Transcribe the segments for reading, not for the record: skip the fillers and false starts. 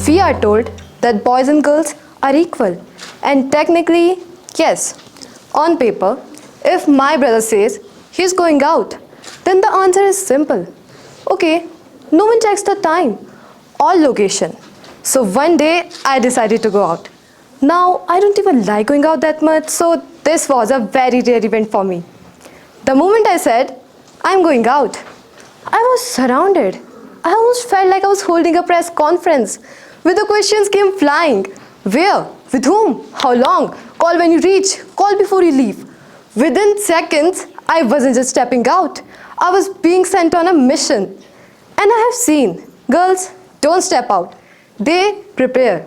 we are told that boys and girls are equal. And technically, yes, on paper, if my brother says he's going out, then the answer is simple. Okay, no one checks the time or location. So one day I decided to go out. Now I don't even like going out that much, so this was a very rare event for me. The moment I said, I'm going out, I was surrounded. I almost felt like I was holding a press conference where the questions came flying. Where? With whom? How long? Call when you reach. Call before you leave. Within seconds, I wasn't just stepping out. I was being sent on a mission. And I have seen girls don't step out. They prepare.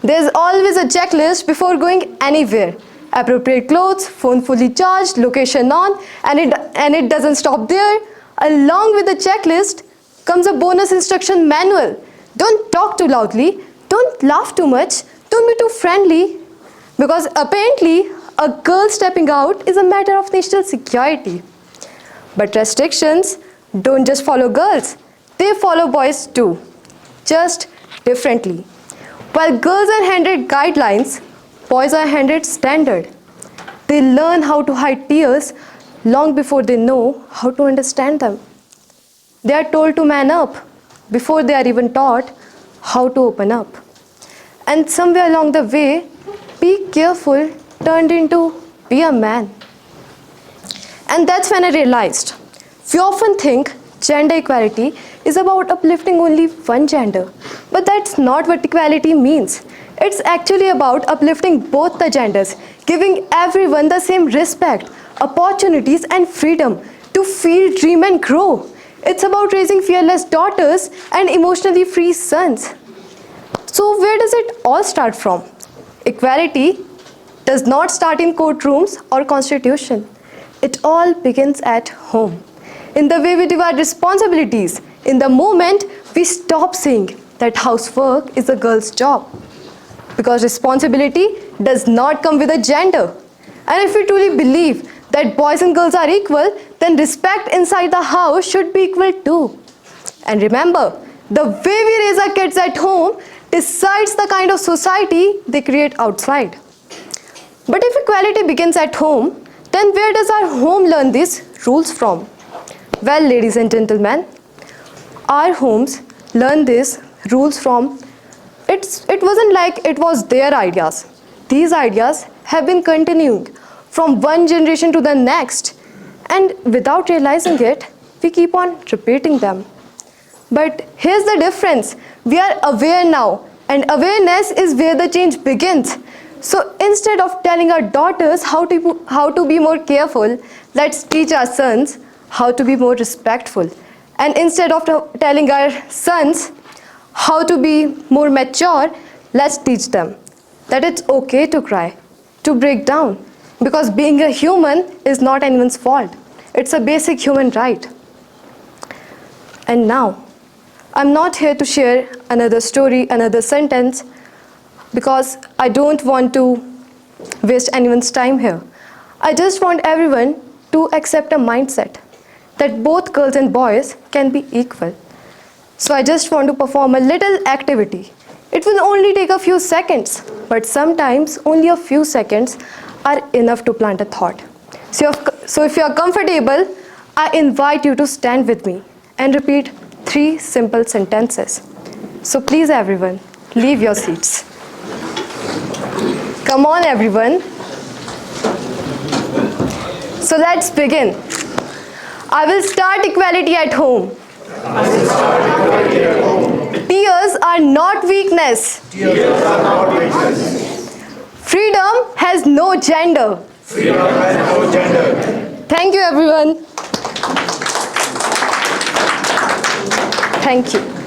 There's always a checklist before going anywhere. Appropriate clothes, phone fully charged, location on, and it doesn't stop there. Along with the checklist comes a bonus instruction manual. Don't talk too loudly, don't laugh too much, don't be too friendly. Because apparently, a girl stepping out is a matter of national security. But restrictions don't just follow girls, they follow boys too, just differently. While girls are handed guidelines, boys are handed standard. They learn how to hide tears long before they know how to understand them. They are told to man up before they are even taught how to open up. And somewhere along the way, be careful turned into be a man. And that's when I realized, we often think gender equality is about uplifting only one gender. But that's not what equality means. It's actually about uplifting both the genders, giving everyone the same respect, opportunities, and freedom to feel, dream, and grow. It's about raising fearless daughters and emotionally free sons. So where does it all start from? Equality does not start in courtrooms or constitution. It all begins at home. In the way we divide responsibilities, in the moment we stop saying that housework is a girl's job. Because responsibility does not come with a gender. And if we truly believe that boys and girls are equal, then respect inside the house should be equal too. And remember, the way we raise our kids at home decides the kind of society they create outside. But if equality begins at home, then where does our home learn these rules from? Well, ladies and gentlemen, our homes learn these rules from, it wasn't like it was their ideas. These ideas have been continuing from one generation to the next, and without realizing it, we keep on repeating them. But here's the difference. We are aware now, and awareness is where the change begins. So instead of telling our daughters how to be more careful, let's teach our sons how to be more respectful. And instead of telling our sons how to be more mature, let's teach them that it's okay to cry, to break down. Because being a human is not anyone's fault. It's a basic human right. And now, I'm not here to share another story, another sentence, because I don't want to waste anyone's time here. I just want everyone to accept a mindset that both girls and boys can be equal. So I just want to perform a little activity. It will only take a few seconds, but sometimes only a few seconds are enough to plant a thought. So if you are comfortable, I invite you to stand with me and repeat 3 simple sentences. So please everyone, leave your seats. Come on everyone. So let's begin. I will start equality at home. Tears are not weakness. Freedom has no gender. Thank you everyone. Thank you.